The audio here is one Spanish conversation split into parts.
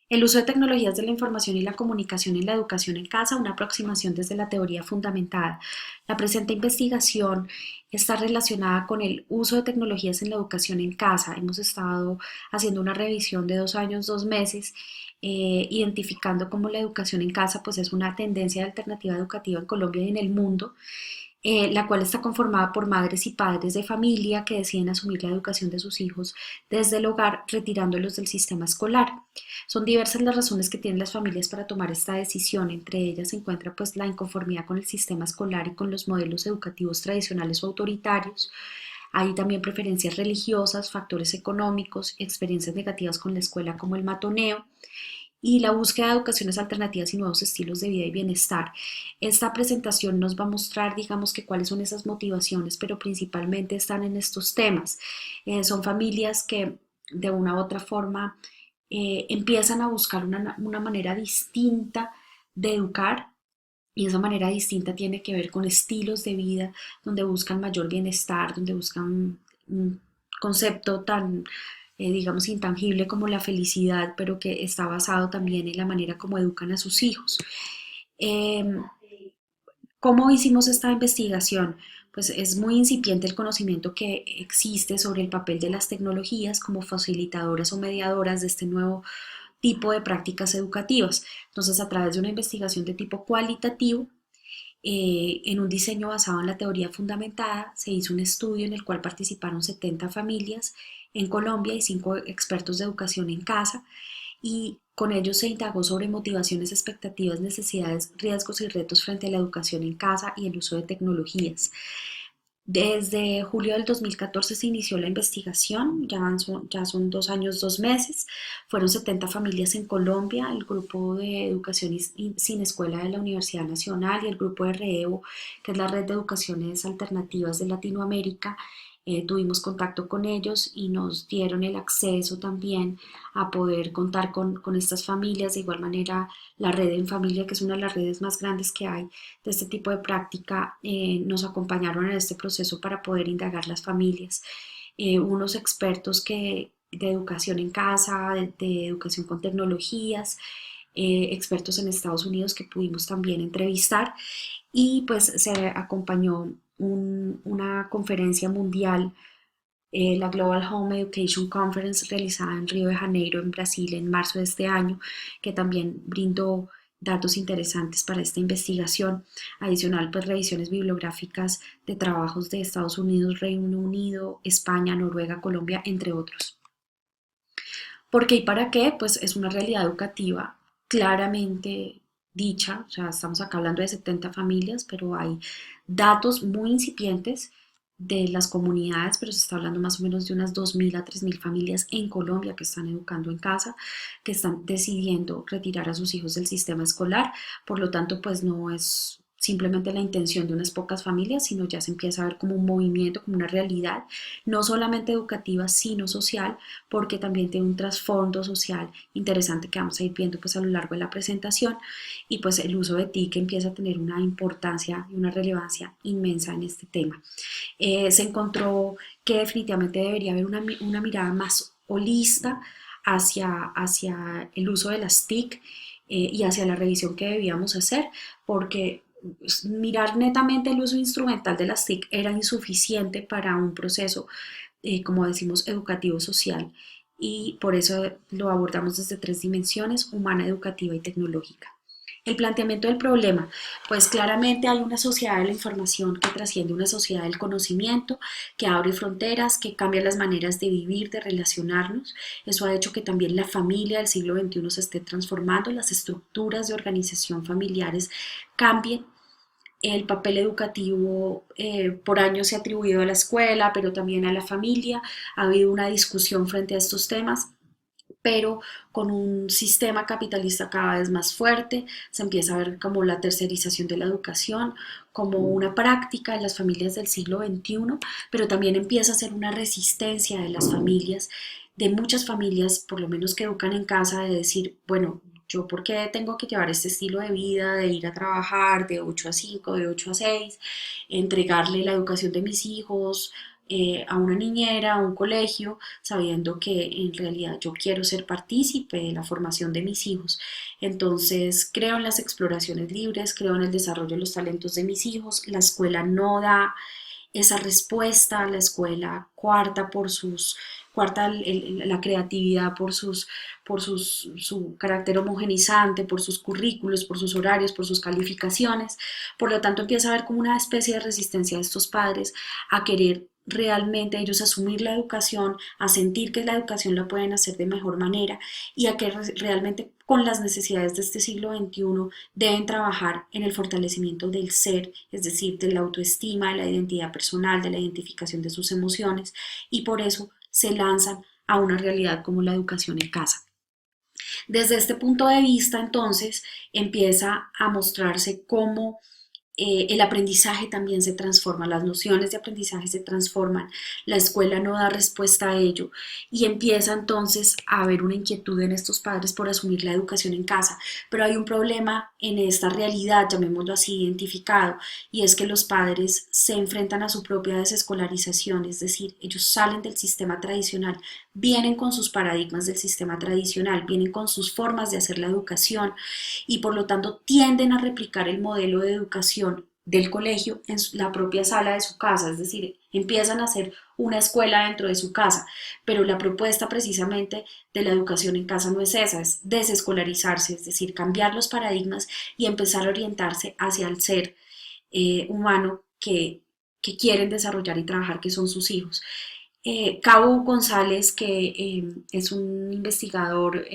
El uso de tecnologías de la información y la comunicación en la educación en casa, una aproximación desde la teoría fundamentada. La presente investigación está relacionada con el uso de tecnologías en la educación en casa. Hemos estado haciendo una revisión de 2 años, 2 meses, identificando cómo la educación en casa pues, es una tendencia de alternativa educativa en Colombia y en el mundo, la cual está conformada por madres y padres de familia que deciden asumir la educación de sus hijos desde el hogar, retirándolos del sistema escolar. Son diversas las razones que tienen las familias para tomar esta decisión. Entre ellas se encuentra pues la inconformidad con el sistema escolar y con los modelos educativos tradicionales o autoritarios. Hay también preferencias religiosas, factores económicos, experiencias negativas con la escuela como el matoneo y la búsqueda de educaciones alternativas y nuevos estilos de vida y bienestar. Esta presentación nos va a mostrar, digamos, que cuáles son esas motivaciones, pero principalmente están en estos temas. Son familias que de una u otra forma empiezan a buscar una manera distinta de educar, y esa manera distinta tiene que ver con estilos de vida donde buscan mayor bienestar, donde buscan un concepto tan, digamos, intangible como la felicidad, pero que está basado también en la manera como educan a sus hijos. Eh, ¿Cómo hicimos esta investigación? Pues es muy incipiente el conocimiento que existe sobre el papel de las tecnologías como facilitadoras o mediadoras de este nuevo tipo de prácticas educativas. Entonces, a través de una investigación de tipo cualitativo, en un diseño basado en la teoría fundamentada, se hizo un estudio en el cual participaron 70 familias en Colombia y 5 expertos de educación en casa, y con ellos se indagó sobre motivaciones, expectativas, necesidades, riesgos y retos frente a la educación en casa y el uso de tecnologías. Desde julio del 2014 se inició la investigación, ya son 2 años, 2 meses. Fueron 70 familias en Colombia, el grupo de educación sin escuela de la Universidad Nacional y el grupo de REEVO, que es la red de educaciones alternativas de Latinoamérica. Tuvimos contacto con ellos y nos dieron el acceso también a poder contar con estas familias. De igual manera, la red en familia, que es una de las redes más grandes que hay de este tipo de práctica, nos acompañaron en este proceso para poder indagar las familias. Unos expertos de educación en casa, de educación con tecnologías, expertos en Estados Unidos que pudimos también entrevistar, y pues se acompañó una conferencia mundial, la Global Home Education Conference, realizada en Río de Janeiro, en Brasil, en marzo de este año, que también brindó datos interesantes para esta investigación. Adicional, pues revisiones bibliográficas de trabajos de Estados Unidos, Reino Unido, España, Noruega, Colombia, entre otros. ¿Por qué y para qué? Pues es una realidad educativa claramente dicha. O sea, estamos acá hablando de 70 familias, pero hay datos muy incipientes de las comunidades, pero se está hablando más o menos de unas 2.000 a 3.000 familias en Colombia que están educando en casa, que están decidiendo retirar a sus hijos del sistema escolar. Por lo tanto, pues no es simplemente la intención de unas pocas familias, sino ya se empieza a ver como un movimiento, como una realidad, no solamente educativa, sino social, porque también tiene un trasfondo social interesante que vamos a ir viendo pues a lo largo de la presentación, y pues el uso de TIC empieza a tener una importancia y una relevancia inmensa en este tema. Se encontró que definitivamente debería haber una mirada más holista hacia el uso de las TIC, y hacia la revisión que debíamos hacer, porque mirar netamente el uso instrumental de las TIC era insuficiente para un proceso, como decimos, educativo social, y por eso lo abordamos desde 3 dimensiones: humana, educativa y tecnológica. El planteamiento del problema, pues claramente hay una sociedad de la información que trasciende una sociedad del conocimiento, que abre fronteras, que cambia las maneras de vivir, de relacionarnos. Eso ha hecho que también la familia del siglo XXI se esté transformando, las estructuras de organización familiares cambien. El papel educativo, por años se ha atribuido a la escuela, pero también a la familia. Ha habido una discusión frente a estos temas, pero con un sistema capitalista cada vez más fuerte, se empieza a ver como la tercerización de la educación, como una práctica en las familias del siglo XXI, pero también empieza a ser una resistencia de las familias, de muchas familias, por lo menos que educan en casa, de decir, bueno, yo por qué tengo que llevar este estilo de vida, de ir a trabajar de 8 a 5, de 8 a 6, entregarle la educación de mis hijos, a una niñera, a un colegio, sabiendo que en realidad yo quiero ser partícipe de la formación de mis hijos. Entonces, creo en las exploraciones libres, creo en el desarrollo de los talentos de mis hijos. La escuela no da esa respuesta, la escuela cuarta la creatividad su carácter homogenizante, por sus currículos, por sus horarios, por sus calificaciones. Por lo tanto, empieza a haber como una especie de resistencia de estos padres a querer realmente ellos asumir la educación, a sentir que la educación la pueden hacer de mejor manera y a que realmente con las necesidades de este siglo XXI deben trabajar en el fortalecimiento del ser, es decir, de la autoestima, de la identidad personal, de la identificación de sus emociones, y por eso se lanzan a una realidad como la educación en casa. Desde este punto de vista, entonces, empieza a mostrarse cómo el aprendizaje también se transforma, las nociones de aprendizaje se transforman, la escuela no da respuesta a ello y empieza entonces a haber una inquietud en estos padres por asumir la educación en casa. Pero hay un problema en esta realidad, llamémoslo así, identificado, y es que los padres se enfrentan a su propia desescolarización, es decir, ellos salen del sistema tradicional, vienen con sus paradigmas del sistema tradicional, vienen con sus formas de hacer la educación y por lo tanto tienden a replicar el modelo de educación del colegio en la propia sala de su casa, es decir, empiezan a hacer una escuela dentro de su casa, pero la propuesta precisamente de la educación en casa no es esa, es desescolarizarse, es decir, cambiar los paradigmas y empezar a orientarse hacia el ser humano que quieren desarrollar y trabajar, que son sus hijos. Cabo González, que es un investigador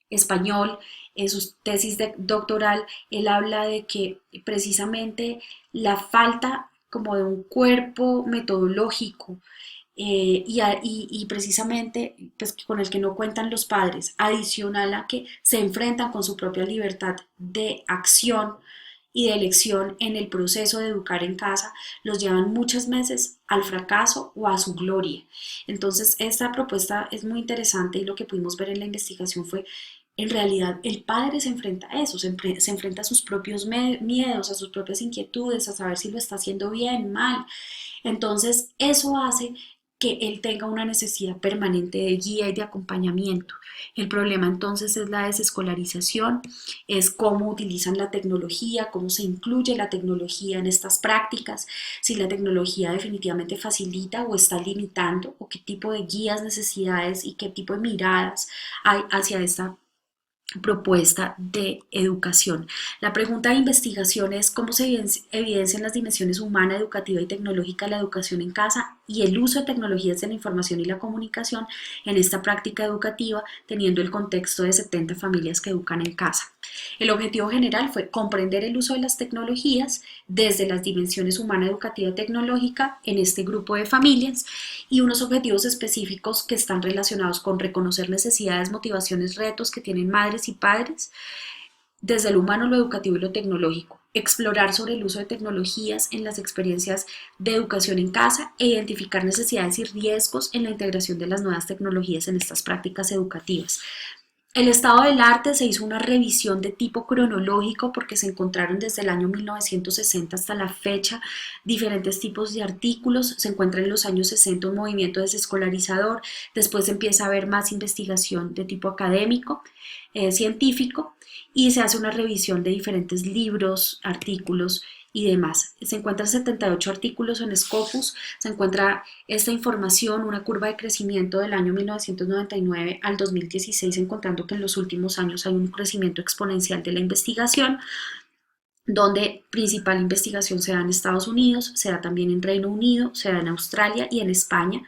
español, en su tesis doctoral, él habla de que precisamente la falta como de un cuerpo metodológico y precisamente pues, con el que no cuentan los padres, adicional a que se enfrentan con su propia libertad de acción y de elección en el proceso de educar en casa, los llevan muchas veces al fracaso o a su gloria. Entonces, esta propuesta es muy interesante y lo que pudimos ver en la investigación fue, en realidad, el padre se enfrenta a eso, se enfrenta a sus propios miedos, a sus propias inquietudes, a saber si lo está haciendo bien, mal. Entonces, eso hace que él tenga una necesidad permanente de guía y de acompañamiento. El problema entonces es la desescolarización, es cómo utilizan la tecnología, cómo se incluye la tecnología en estas prácticas, si la tecnología definitivamente facilita o está limitando, o qué tipo de guías, necesidades y qué tipo de miradas hay hacia esta propuesta de educación. La pregunta de investigación es cómo se evidencian las dimensiones humana, educativa y tecnológica de la educación en casa y el uso de tecnologías de la información y la comunicación en esta práctica educativa, teniendo el contexto de 70 familias que educan en casa. El objetivo general fue comprender el uso de las tecnologías desde las dimensiones humana, educativa y tecnológica en este grupo de familias y unos objetivos específicos que están relacionados con reconocer necesidades, motivaciones, retos que tienen madres y padres desde lo humano, lo educativo y lo tecnológico, explorar sobre el uso de tecnologías en las experiencias de educación en casa e identificar necesidades y riesgos en la integración de las nuevas tecnologías en estas prácticas educativas. El estado del arte se hizo una revisión de tipo cronológico porque se encontraron desde el año 1960 hasta la fecha diferentes tipos de artículos. Se encuentra en los años 60 un movimiento desescolarizador, después empieza a haber más investigación de tipo académico, científico, y se hace una revisión de diferentes libros, artículos y demás. Se encuentran 78 artículos en Scopus, se encuentra esta información, una curva de crecimiento del año 1999 al 2016, encontrando que en los últimos años hay un crecimiento exponencial de la investigación, donde principal investigación se da en Estados Unidos, se da también en Reino Unido, se da en Australia y en España.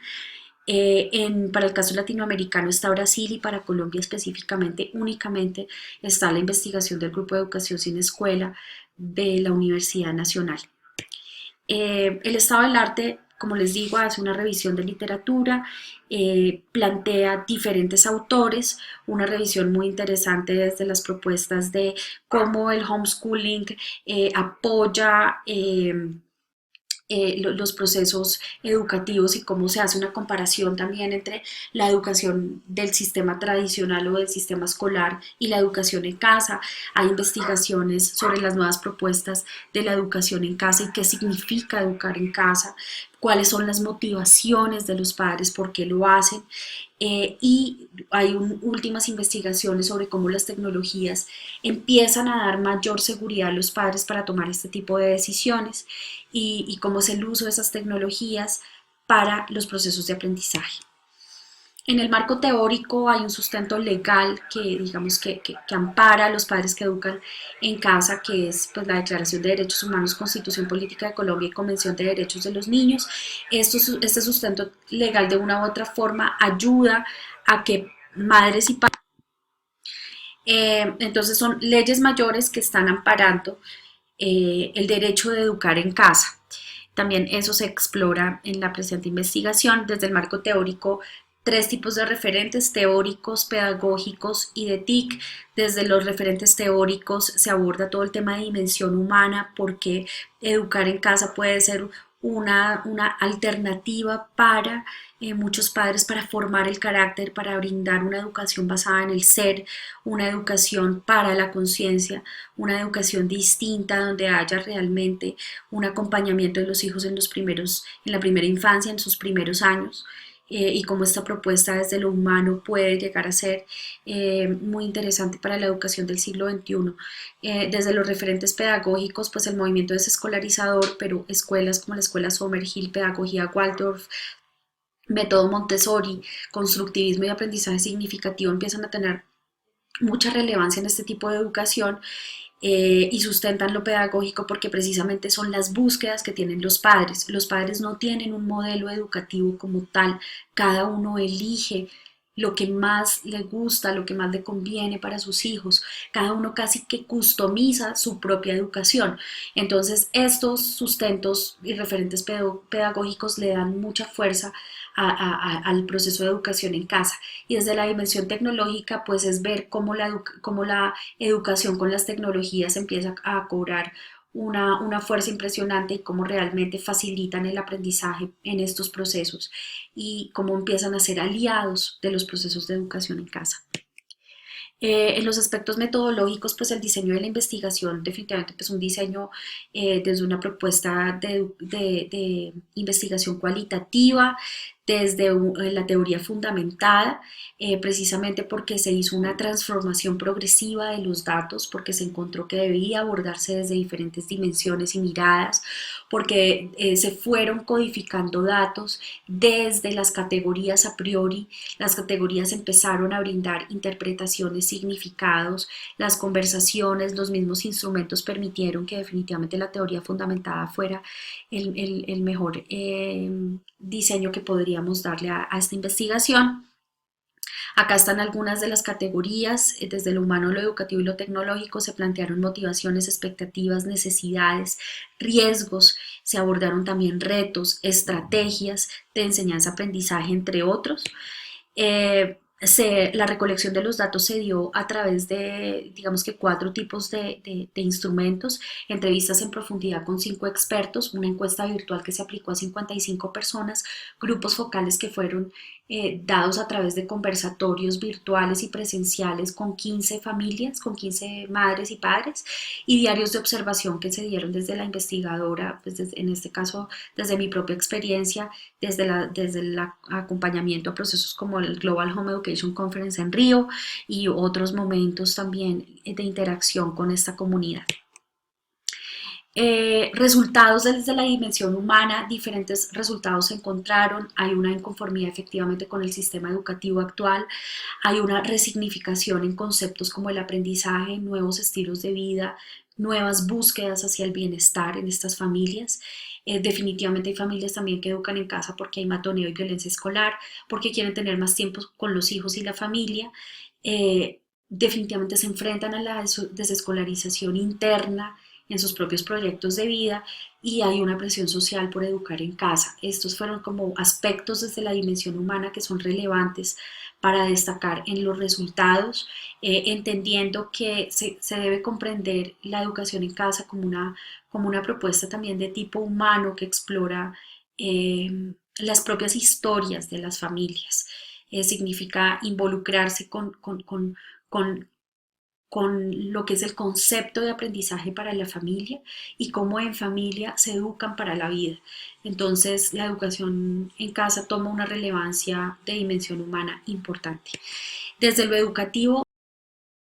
Para el caso latinoamericano está Brasil y para Colombia específicamente únicamente está la investigación del Grupo de Educación sin Escuela de la Universidad Nacional. El estado del arte, como les digo, hace una revisión de literatura, plantea diferentes autores, una revisión muy interesante desde las propuestas de cómo el homeschooling apoya los procesos educativos y cómo se hace una comparación también entre la educación del sistema tradicional o del sistema escolar y la educación en casa. Hay investigaciones sobre las nuevas propuestas de la educación en casa y qué significa educar en casa, cuáles son las motivaciones de los padres, por qué lo hacen, y hay últimas investigaciones sobre cómo las tecnologías empiezan a dar mayor seguridad a los padres para tomar este tipo de decisiones y cómo es el uso de esas tecnologías para los procesos de aprendizaje. En el marco teórico hay un sustento legal que, digamos, que ampara a los padres que educan en casa, que es pues, la Declaración de Derechos Humanos, Constitución Política de Colombia y Convención de Derechos de los Niños. Este sustento legal de una u otra forma ayuda a que madres y padres, entonces son leyes mayores que están amparando el derecho de educar en casa. También eso se explora en la presente investigación desde el marco teórico. Tres tipos de referentes: teóricos, pedagógicos y de TIC. Desde los referentes teóricos se aborda todo el tema de dimensión humana, porque educar en casa puede ser una alternativa para muchos padres para formar el carácter, para brindar una educación basada en el ser, una educación para la conciencia, una educación distinta donde haya realmente un acompañamiento de los hijos en la primera infancia, en sus primeros años. Y cómo esta propuesta desde lo humano puede llegar a ser muy interesante para la educación del siglo XXI. Desde los referentes pedagógicos, pues el movimiento desescolarizador, pero escuelas como la Escuela Summerhill, Pedagogía Waldorf, Método Montessori, constructivismo y aprendizaje significativo empiezan a tener mucha relevancia en este tipo de educación, y sustentan lo pedagógico porque precisamente son las búsquedas que tienen los padres. Los padres no tienen un modelo educativo como tal, cada uno elige lo que más le gusta, lo que más le conviene para sus hijos, cada uno casi que customiza su propia educación. Entonces estos sustentos y referentes pedagógicos le dan mucha fuerza al proceso de educación en casa. Y desde la dimensión tecnológica, pues es ver cómo la educación con las tecnologías empieza a cobrar una fuerza impresionante y cómo realmente facilitan el aprendizaje en estos procesos y cómo empiezan a ser aliados de los procesos de educación en casa. En los aspectos metodológicos, pues el diseño de la investigación, definitivamente pues un diseño desde una propuesta de investigación cualitativa, desde la teoría fundamentada, precisamente porque se hizo una transformación progresiva de los datos, porque se encontró que debía abordarse desde diferentes dimensiones y miradas, porque se fueron codificando datos desde las categorías a priori. Las categorías empezaron a brindar interpretaciones, significados, las conversaciones, los mismos instrumentos permitieron que definitivamente la teoría fundamentada fuera el mejor diseño que podríamos darle a esta investigación. Acá están algunas de las categorías. Desde lo humano, lo educativo y lo tecnológico se plantearon motivaciones, expectativas, necesidades, riesgos, se abordaron también retos, estrategias de enseñanza-aprendizaje, entre otros. La recolección de los datos se dio a través de, digamos que, cuatro tipos de instrumentos: entrevistas en profundidad con 5 expertos, una encuesta virtual que se aplicó a 55 personas, grupos focales que fueron dados a través de conversatorios virtuales y presenciales con 15 familias, con 15 madres y padres, y diarios de observación que se dieron desde la investigadora, pues en este caso desde mi propia experiencia, desde el acompañamiento a procesos como el Global Home Education Conference en Río y otros momentos también de interacción con esta comunidad. Resultados desde la dimensión humana, diferentes resultados se encontraron. Hay una inconformidad efectivamente con el sistema educativo actual, hay una resignificación en conceptos como el aprendizaje, nuevos estilos de vida, nuevas búsquedas hacia el bienestar en estas familias. Definitivamente hay familias también que educan en casa porque hay matoneo y violencia escolar, porque quieren tener más tiempo con los hijos y la familia. Definitivamente se enfrentan a la desescolarización interna en sus propios proyectos de vida, y hay una presión social por educar en casa. Estos fueron como aspectos desde la dimensión humana que son relevantes para destacar en los resultados, entendiendo que se debe comprender la educación en casa como una propuesta también de tipo humano que explora las propias historias de las familias. Significa involucrarse con con lo que es el concepto de aprendizaje para la familia y cómo en familia se educan para la vida. Entonces, la educación en casa toma una relevancia de dimensión humana importante. Desde lo educativo,